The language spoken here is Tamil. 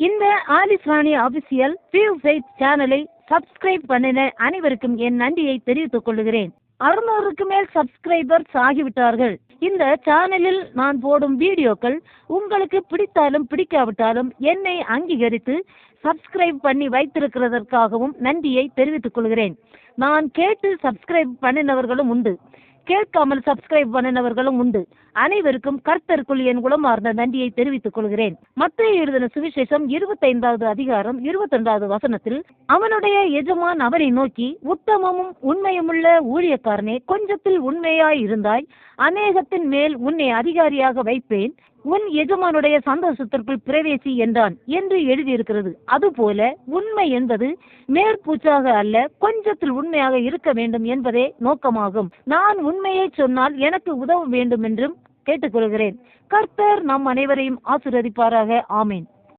இந்த ஆலிஸ் ராணி ஆபிஷியல் வியூ ஃபெய்த் சேனலை சப்ஸ்கிரைப் பண்ணின அனைவருக்கும் என் நன்றியை தெரிவித்துக் கொள்கிறேன். 600க்கு மேல் சப்ஸ்கிரைபர்ஸ் ஆகிவிட்டார்கள். இந்த சேனலில் நான் போடும் வீடியோக்கள் உங்களுக்கு பிடித்தாலும் பிடிக்காவிட்டாலும் என்னை அங்கீகரித்து சப்ஸ்கிரைப் பண்ணி வைத்திருக்கிறதற்காகவும் நன்றியை தெரிவித்துக் கொள்கிறேன். நான் கேட்டு சப்ஸ்கிரைப் பண்ணினவர்களும் உண்டு, கேட்காமல் சப்ஸ்கிரைப் பண்ணினவர்களும் உண்டு. அனைவருக்கும் கர்த்தருக்குள் என் குலமார்ந்த நன்றியை தெரிவித்துக் கொள்கிறேன். மத்தேயு எழுதின சுவிசேஷம் 25வது அதிகாரம் 22வது வசனத்தில், அவனுடைய எஜமான் அவரை நோக்கி, உத்தமமும் உண்மையுமுள்ள ஊழியக்காரனே, கொஞ்சத்தில் உண்மையாய் இருந்தாய், அநேகத்தின் மேல் உன்னை அதிகாரியாக வைப்பேன், உன் எஜமானுடைய சந்தோஷத்திற்குள் பிரவேசி என்றான் என்று எழுதியிருக்கிறது. அதுபோல உண்மை என்பது மேற்பூச்சாக அல்ல, கொஞ்சத்தில் உண்மையாக இருக்க வேண்டும் என்பதே நோக்கமாகும். நான் உண்மையை சொன்னால் எனக்கு உதவ வேண்டும் என்றும் கேட்டுக்கொள்கிறேன். கர்த்தர் நம் அனைவரையும் ஆசீர்வதிப்பாராக. ஆமேன்.